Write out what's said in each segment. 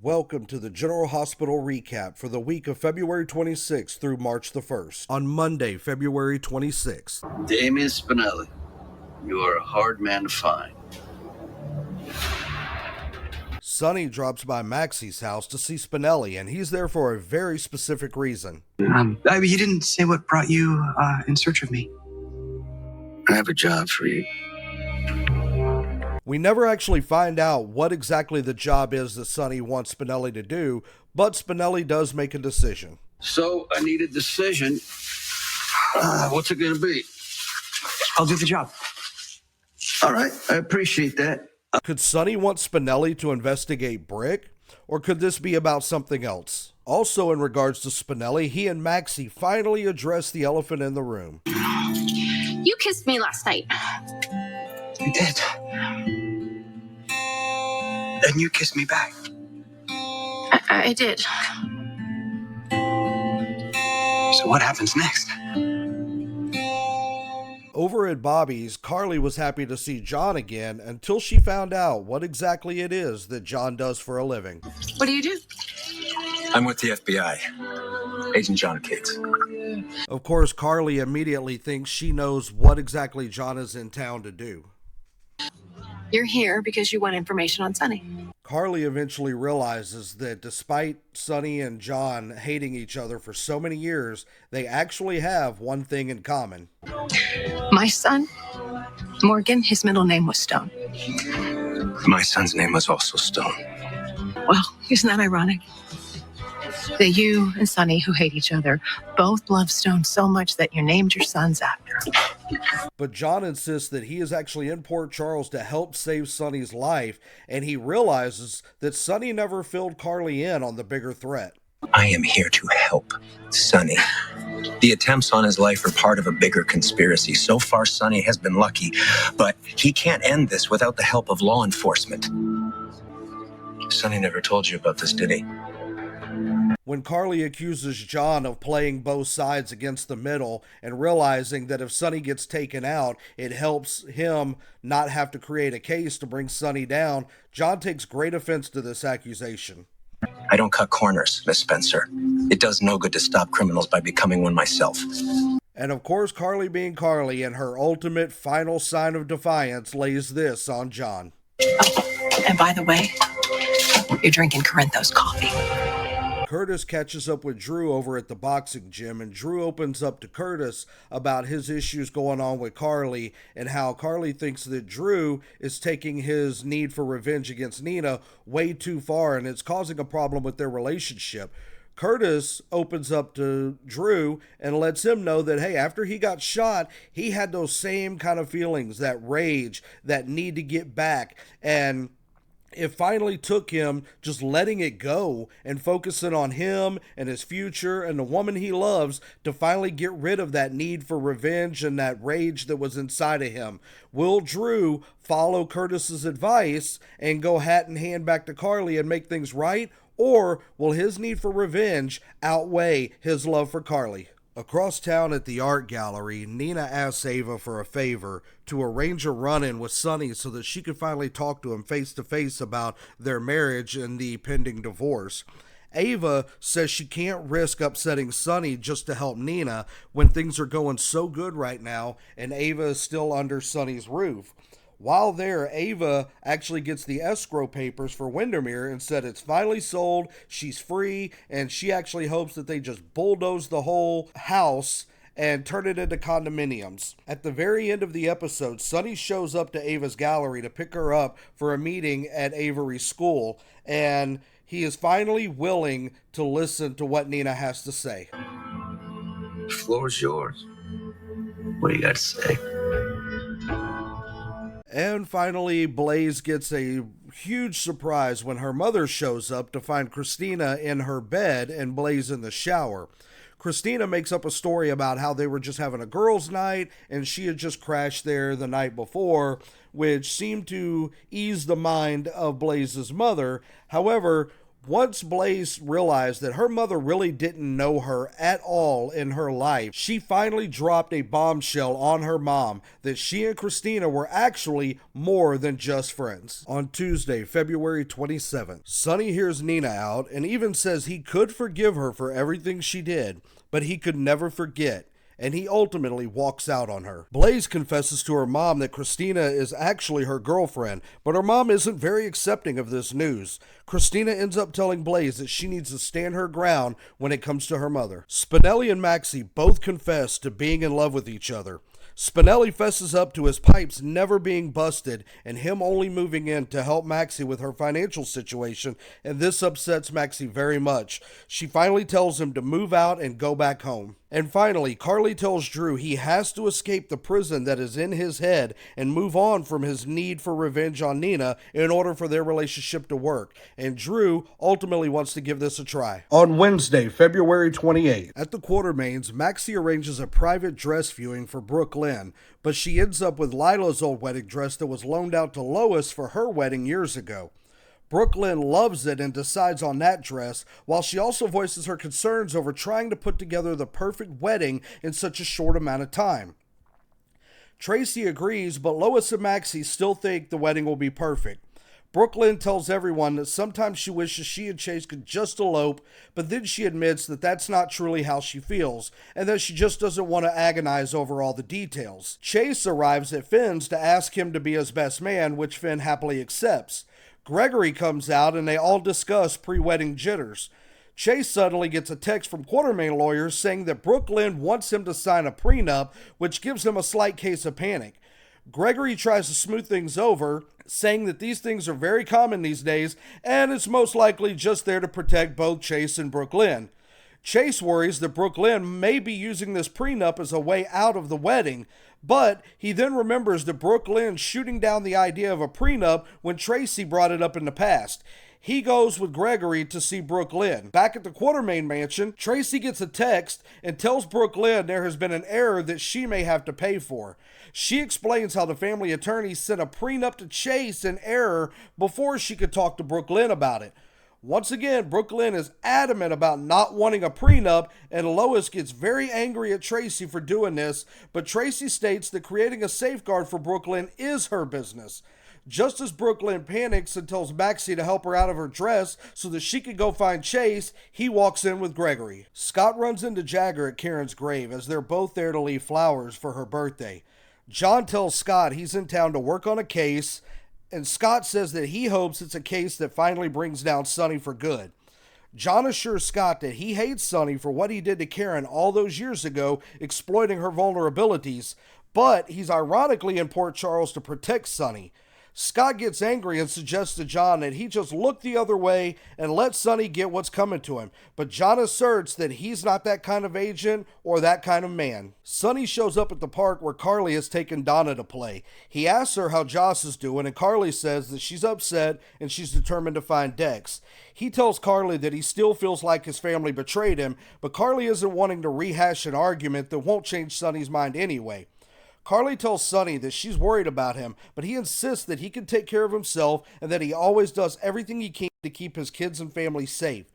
Welcome to the General Hospital recap for the week of February 26th through March the 1st. On Monday, February 26th. Damien Spinelli, you are a hard man to find. Sonny drops by Maxie's house to see Spinelli, and he's there for a very specific reason. You didn't say what brought you in search of me. I have a job for you. We never actually find out what exactly the job is that Sonny wants Spinelli to do, but Spinelli does make a decision. So I need a decision. What's it going to be? I'll do the job. All right, I appreciate that. Could Sonny want Spinelli to investigate Brick, or could this be about something else? Also, in regards to Spinelli, he and Maxie finally address the elephant in the room. You kissed me last night. I did. And you kissed me back. I did. So what happens next? Over at Bobby's, Carly was happy to see John again until she found out what exactly it is that John does for a living. What do you do? I'm with the FBI. Agent John Cates. Of course, Carly immediately thinks she knows what exactly John is in town to do. You're here because you want information on Sonny. Carly eventually realizes that despite Sonny and John hating each other for so many years, they actually have one thing in common. My son, Morgan, his middle name was Stone. My son's name was also Stone. Well, isn't that ironic? That you and Sonny, who hate each other, both love Stone so much that you named your sons after him. But John insists that he is actually in Port Charles to help save Sonny's life, and he realizes that Sonny never filled Carly in on the bigger threat. I am here to help Sonny. The attempts on his life are part of a bigger conspiracy. So far, Sonny has been lucky, but he can't end this without the help of law enforcement. Sonny never told you about this, did he? When Carly accuses John of playing both sides against the middle and realizing that if Sonny gets taken out, it helps him not have to create a case to bring Sonny down, John takes great offense to this accusation. I don't cut corners, Miss Spencer. It does no good to stop criminals by becoming one myself. And of course, Carly being Carly, and her ultimate final sign of defiance lays this on John. Oh, and by the way, you're drinking Corinthos coffee. Curtis catches up with Drew over at the boxing gym, and Drew opens up to Curtis about his issues going on with Carly and how Carly thinks that Drew is taking his need for revenge against Nina way too far, and it's causing a problem with their relationship. Curtis opens up to Drew and lets him know that, hey, after he got shot, he had those same kind of feelings, that rage, that need to get back, and it finally took him just letting it go and focusing on him and his future and the woman he loves to finally get rid of that need for revenge and that rage that was inside of him. Will Drew follow Curtis's advice and go hat in hand back to Carly and make things right? Or will his need for revenge outweigh his love for Carly? Across town at the art gallery, Nina asks Ava for a favor to arrange a run-in with Sonny so that she could finally talk to him face-to-face about their marriage and the pending divorce. Ava says she can't risk upsetting Sonny just to help Nina when things are going so good right now and Ava is still under Sonny's roof. While there, Ava actually gets the escrow papers for Windermere and said it's finally sold, she's free, and she actually hopes that they just bulldoze the whole house and turn it into condominiums. At the very end of the episode, Sonny shows up to Ava's gallery to pick her up for a meeting at Avery's school, and he is finally willing to listen to what Nina has to say. The floor is yours. What do you got to say? And finally, Blaze gets a huge surprise when her mother shows up to find Christina in her bed and Blaze in the shower. Christina makes up a story about how they were just having a girls' night and she had just crashed there the night before, which seemed to ease the mind of Blaze's mother. However, Once Blaze realized that her mother really didn't know her at all in her life, she finally dropped a bombshell on her mom that she and Christina were actually more than just friends. On Tuesday, February 27th, Sonny hears Nina out and even says he could forgive her for everything she did, but he could never forget, and he ultimately walks out on her. Blaze confesses to her mom that Christina is actually her girlfriend, but her mom isn't very accepting of this news. Christina ends up telling Blaze that she needs to stand her ground when it comes to her mother. Spinelli and Maxie both confess to being in love with each other. Spinelli fesses up to his pipes never being busted and him only moving in to help Maxie with her financial situation, and this upsets Maxie very much. She finally tells him to move out and go back home. And finally, Carly tells Drew he has to escape the prison that is in his head and move on from his need for revenge on Nina in order for their relationship to work. And Drew ultimately wants to give this a try. On Wednesday, February 28th, at the Quartermains, Maxie arranges a private dress viewing for Brook Lynn, but she ends up with Lila's old wedding dress that was loaned out to Lois for her wedding years ago. Brook Lynn loves it and decides on that dress, while she also voices her concerns over trying to put together the perfect wedding in such a short amount of time. Tracy agrees, but Lois and Maxie still think the wedding will be perfect. Brook Lynn tells everyone that sometimes she wishes she and Chase could just elope, but then she admits that that's not truly how she feels, and that she just doesn't want to agonize over all the details. Chase arrives at Finn's to ask him to be his best man, which Finn happily accepts. Gregory comes out and they all discuss pre-wedding jitters. Chase suddenly gets a text from Quartermain lawyers saying that Brook Lynn wants him to sign a prenup, which gives him a slight case of panic. Gregory tries to smooth things over, saying that these things are very common these days and it's most likely just there to protect both Chase and Brook Lynn. Chase worries that Brook Lynn may be using this prenup as a way out of the wedding, but he then remembers that Brook Lynn shooting down the idea of a prenup when Tracy brought it up in the past. He goes with Gregory to see Brook Lynn. Back at the Quartermain mansion, Tracy gets a text and tells Brook Lynn there has been an error that she may have to pay for. She explains how the family attorney sent a prenup to Chase in error before she could talk to Brook Lynn about it. Once again, Brook Lynn is adamant about not wanting a prenup, and Lois gets very angry at Tracy for doing this, but Tracy states that creating a safeguard for Brook Lynn is her business. Just as Brook Lynn panics and tells Maxie to help her out of her dress so that she can go find Chase, he walks in with Gregory. Scott runs into Jagger at Karen's grave as they're both there to leave flowers for her birthday. John tells Scott he's in town to work on a case, and Scott says that he hopes it's a case that finally brings down Sonny for good. John assures Scott that he hates Sonny for what he did to Karen all those years ago, exploiting her vulnerabilities, but he's ironically in Port Charles to protect Sonny. Scott gets angry and suggests to John that he just look the other way and let Sonny get what's coming to him, but John asserts that he's not that kind of agent or that kind of man. Sonny shows up at the park where Carly has taken Donna to play. He asks her how Joss is doing, and Carly says that she's upset and she's determined to find Dex. He tells Carly that he still feels like his family betrayed him, but Carly isn't wanting to rehash an argument that won't change Sonny's mind anyway. Carly tells Sonny that she's worried about him, but he insists that he can take care of himself and that he always does everything he can to keep his kids and family safe.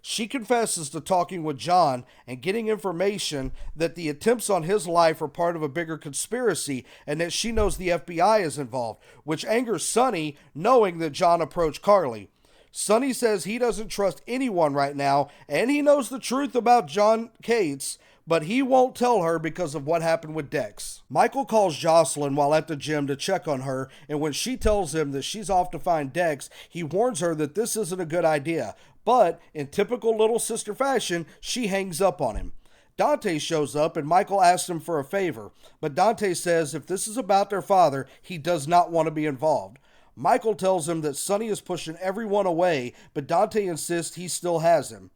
She confesses to talking with John and getting information that the attempts on his life are part of a bigger conspiracy and that she knows the FBI is involved, which angers Sonny, knowing that John approached Carly. Sonny says he doesn't trust anyone right now and he knows the truth about John Cates, but he won't tell her because of what happened with Dex. Michael calls Jocelyn while at the gym to check on her, and when she tells him that she's off to find Dex, he warns her that this isn't a good idea, but in typical little sister fashion, she hangs up on him. Dante shows up and Michael asks him for a favor, but Dante says if this is about their father, he does not want to be involved. Michael tells him that Sonny is pushing everyone away, but Dante insists he still has him.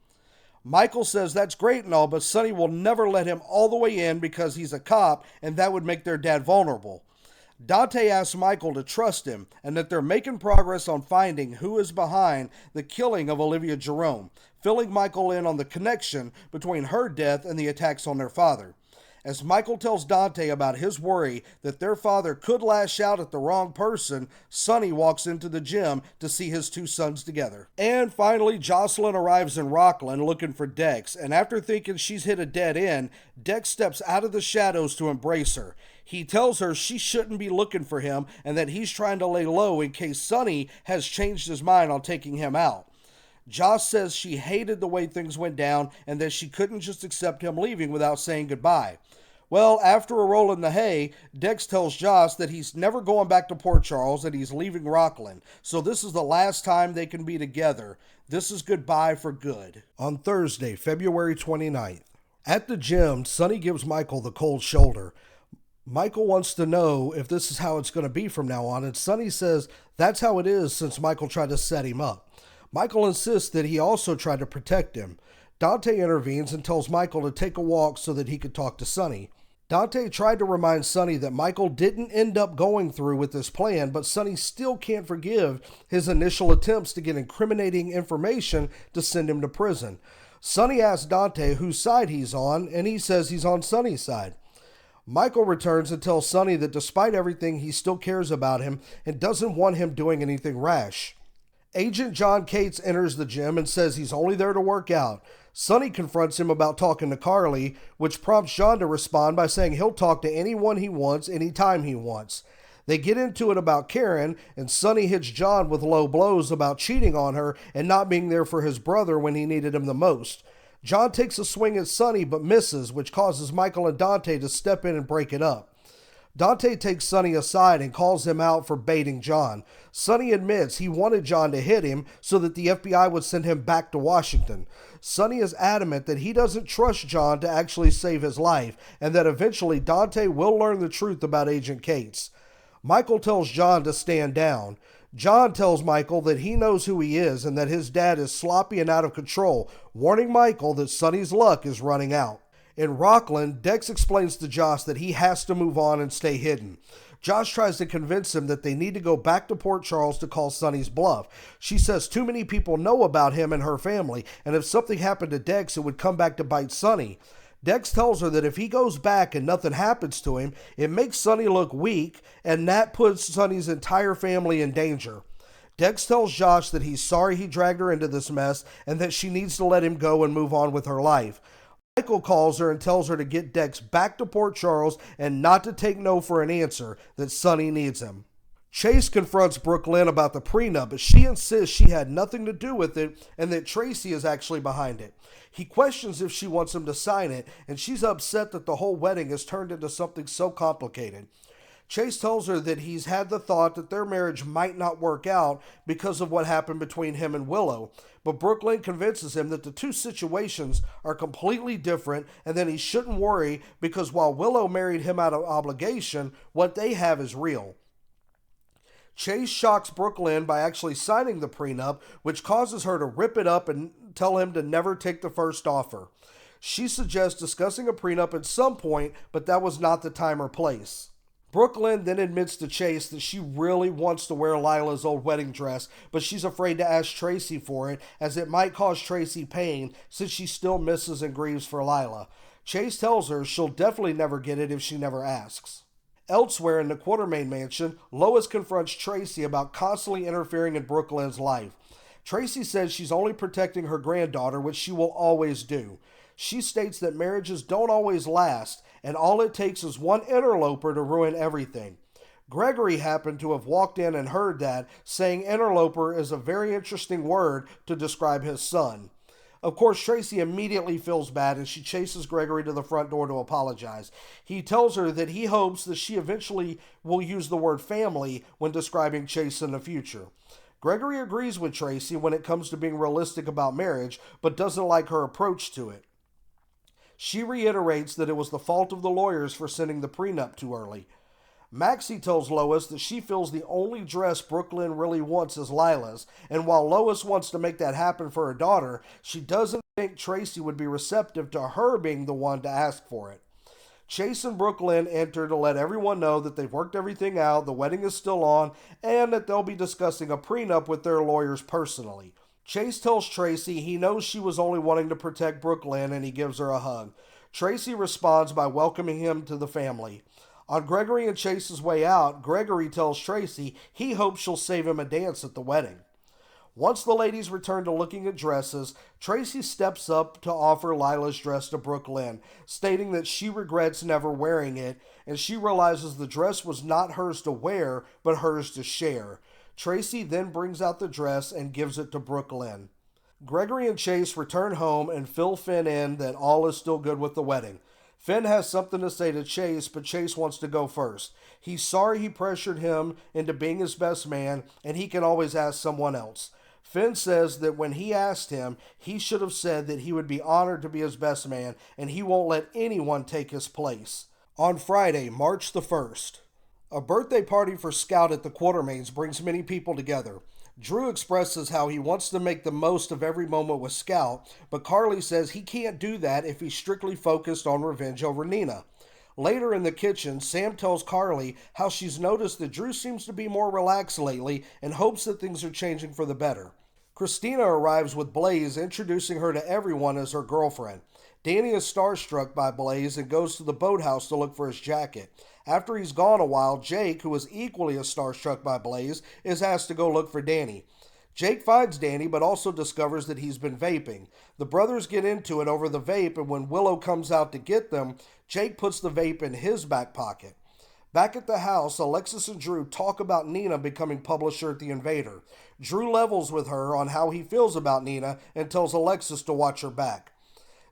Michael says that's great and all, but Sonny will never let him all the way in because he's a cop and that would make their dad vulnerable. Dante asks Michael to trust him and that they're making progress on finding who is behind the killing of Olivia Jerome, filling Michael in on the connection between her death and the attacks on their father. As Michael tells Dante about his worry that their father could lash out at the wrong person, Sonny walks into the gym to see his two sons together. And finally, Jocelyn arrives in Rockland looking for Dex, and after thinking she's hit a dead end, Dex steps out of the shadows to embrace her. He tells her she shouldn't be looking for him and that he's trying to lay low in case Sonny has changed his mind on taking him out. Joss says she hated the way things went down and that she couldn't just accept him leaving without saying goodbye. Well, after a roll in the hay, Dex tells Joss that he's never going back to Port Charles and he's leaving Rockland, so this is the last time they can be together. This is goodbye for good. On Thursday, February 29th, at the gym, Sonny gives Michael the cold shoulder. Michael wants to know if this is how it's going to be from now on, and Sonny says that's how it is since Michael tried to set him up. Michael insists that he also tried to protect him. Dante intervenes and tells Michael to take a walk so that he could talk to Sonny. Dante tried to remind Sonny that Michael didn't end up going through with this plan, but Sonny still can't forgive his initial attempts to get incriminating information to send him to prison. Sonny asks Dante whose side he's on, and he says he's on Sonny's side. Michael returns and tells Sonny that despite everything, he still cares about him and doesn't want him doing anything rash. Agent John Cates enters the gym and says he's only there to work out. Sonny confronts him about talking to Carly, which prompts John to respond by saying he'll talk to anyone he wants, anytime he wants. They get into it about Karen, and Sonny hits John with low blows about cheating on her and not being there for his brother when he needed him the most. John takes a swing at Sonny but misses, which causes Michael and Dante to step in and break it up. Dante takes Sonny aside and calls him out for baiting John. Sonny admits he wanted John to hit him so that the FBI would send him back to Washington. Sonny is adamant that he doesn't trust John to actually save his life, and that eventually Dante will learn the truth about Agent Cates. Michael tells John to stand down. John tells Michael that he knows who he is and that his dad is sloppy and out of control, warning Michael that Sonny's luck is running out. In Rockland, Dex explains to Josh that he has to move on and stay hidden. Josh tries to convince him that they need to go back to Port Charles to call Sonny's bluff. She says too many people know about him and her family, and if something happened to Dex, it would come back to bite Sonny. Dex tells her that if he goes back and nothing happens to him, it makes Sonny look weak, and that puts Sonny's entire family in danger. Dex tells Josh that he's sorry he dragged her into this mess and that she needs to let him go and move on with her life. Michael calls her and tells her to get Dex back to Port Charles and not to take no for an answer, that Sonny needs him. Chase confronts Brook Lynn about the prenup, but she insists she had nothing to do with it and that Tracy is actually behind it. He questions if she wants him to sign it, and she's upset that the whole wedding has turned into something so complicated. Chase tells her that he's had the thought that their marriage might not work out because of what happened between him and Willow, but Brook Lynn convinces him that the two situations are completely different and that he shouldn't worry because while Willow married him out of obligation, what they have is real. Chase shocks Brook Lynn by actually signing the prenup, which causes her to rip it up and tell him to never take the first offer. She suggests discussing a prenup at some point, but that was not the time or place. Brook Lynn then admits to Chase that she really wants to wear Lila's old wedding dress, but she's afraid to ask Tracy for it, as it might cause Tracy pain since she still misses and grieves for Lila. Chase tells her she'll definitely never get it if she never asks. Elsewhere in the Quartermain mansion, Lois confronts Tracy about constantly interfering in Brook Lynn's life. Tracy says she's only protecting her granddaughter, which she will always do. She states that marriages don't always last, and all it takes is one interloper to ruin everything. Gregory happened to have walked in and heard that, saying interloper is a very interesting word to describe his son. Of course, Tracy immediately feels bad and she chases Gregory to the front door to apologize. He tells her that he hopes that she eventually will use the word family when describing Chase in the future. Gregory agrees with Tracy when it comes to being realistic about marriage, but doesn't like her approach to it. She reiterates that it was the fault of the lawyers for sending the prenup too early. Maxie tells Lois that she feels the only dress Brook Lynn really wants is Lila's, and while Lois wants to make that happen for her daughter, she doesn't think Tracy would be receptive to her being the one to ask for it. Chase and Brook Lynn enter to let everyone know that they've worked everything out, the wedding is still on, and that they'll be discussing a prenup with their lawyers personally. Chase tells Tracy he knows she was only wanting to protect Brook Lynn, and he gives her a hug. Tracy responds by welcoming him to the family. On Gregory and Chase's way out, Gregory tells Tracy he hopes she'll save him a dance at the wedding. Once the ladies return to looking at dresses, Tracy steps up to offer Lila's dress to Brook Lynn, stating that she regrets never wearing it, and she realizes the dress was not hers to wear, but hers to share. Tracy then brings out the dress and gives it to Brook Lynn. Gregory and Chase return home and fill Finn in that all is still good with the wedding. Finn has something to say to Chase, but Chase wants to go first. He's sorry he pressured him into being his best man, and he can always ask someone else. Finn says that when he asked him, he should have said that he would be honored to be his best man, and he won't let anyone take his place. On Friday, March the 1st, a birthday party for Scout at the Quartermains brings many people together. Drew expresses how he wants to make the most of every moment with Scout, but Carly says he can't do that if he's strictly focused on revenge over Nina. Later in the kitchen, Sam tells Carly how she's noticed that Drew seems to be more relaxed lately and hopes that things are changing for the better. Christina arrives with Blaze, introducing her to everyone as her girlfriend. Danny is starstruck by Blaze and goes to the boathouse to look for his jacket. After he's gone a while, Jake, who is equally as starstruck by Blaze, is asked to go look for Danny. Jake finds Danny, but also discovers that he's been vaping. The brothers get into it over the vape, and when Willow comes out to get them, Jake puts the vape in his back pocket. Back at the house, Alexis and Drew talk about Nina becoming publisher at the Invader. Drew levels with her on how he feels about Nina and tells Alexis to watch her back.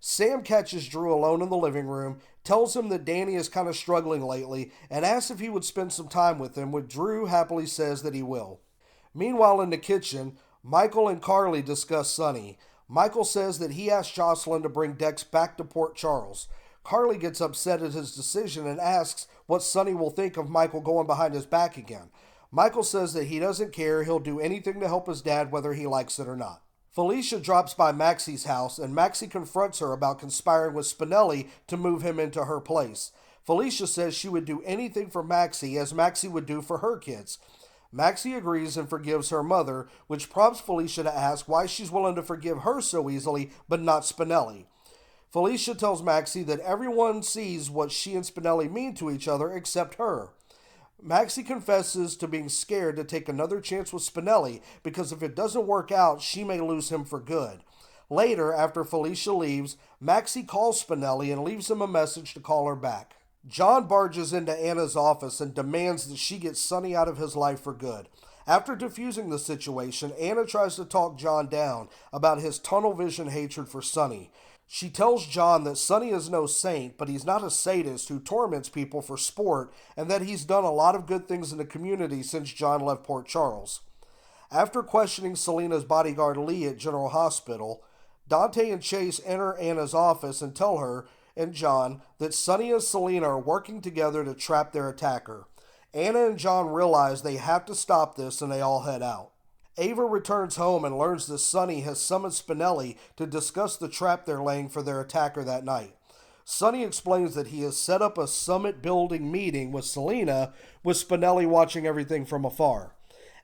Sam catches Drew alone in the living room, tells him that Danny is kind of struggling lately, and asks if he would spend some time with him, which Drew happily says that he will. Meanwhile, in the kitchen, Michael and Carly discuss Sonny. Michael says that he asked Jocelyn to bring Dex back to Port Charles. Carly gets upset at his decision and asks what Sonny will think of Michael going behind his back again. Michael says that he doesn't care, he'll do anything to help his dad whether he likes it or not. Felicia drops by Maxie's house, and Maxie confronts her about conspiring with Spinelli to move him into her place. Felicia says she would do anything for Maxie as Maxie would do for her kids. Maxie agrees and forgives her mother, which prompts Felicia to ask why she's willing to forgive her so easily, but not Spinelli. Felicia tells Maxie that everyone sees what she and Spinelli mean to each other except her. Maxie confesses to being scared to take another chance with Spinelli because if it doesn't work out, she may lose him for good. Later, after Felicia leaves, Maxie calls Spinelli and leaves him a message to call her back. John barges into Anna's office and demands that she get Sonny out of his life for good. After diffusing the situation, Anna tries to talk John down about his tunnel vision hatred for Sonny. She tells John that Sonny is no saint, but he's not a sadist who torments people for sport, and that he's done a lot of good things in the community since John left Port Charles. After questioning Selena's bodyguard Lee at General Hospital, Dante and Chase enter Anna's office and tell her and John that Sonny and Selena are working together to trap their attacker. Anna and John realize they have to stop this, and they all head out. Ava returns home and learns that Sonny has summoned Spinelli to discuss the trap they're laying for their attacker that night. Sonny explains that he has set up a summit building meeting with Selena, with Spinelli watching everything from afar.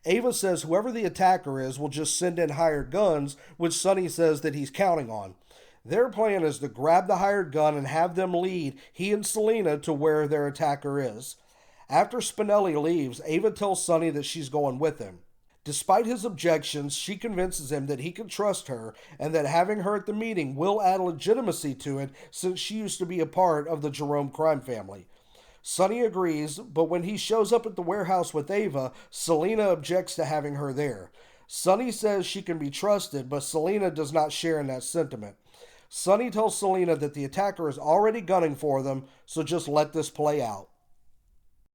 Ava says whoever the attacker is will just send in hired guns, which Sonny says that he's counting on. Their plan is to grab the hired gun and have them lead he and Selena to where their attacker is. After Spinelli leaves, Ava tells Sonny that she's going with him. Despite his objections, she convinces him that he can trust her and that having her at the meeting will add legitimacy to it since she used to be a part of the Jerome crime family. Sonny agrees, but when he shows up at the warehouse with Ava, Selena objects to having her there. Sonny says she can be trusted, but Selena does not share in that sentiment. Sonny tells Selena that the attacker is already gunning for them, so just let this play out.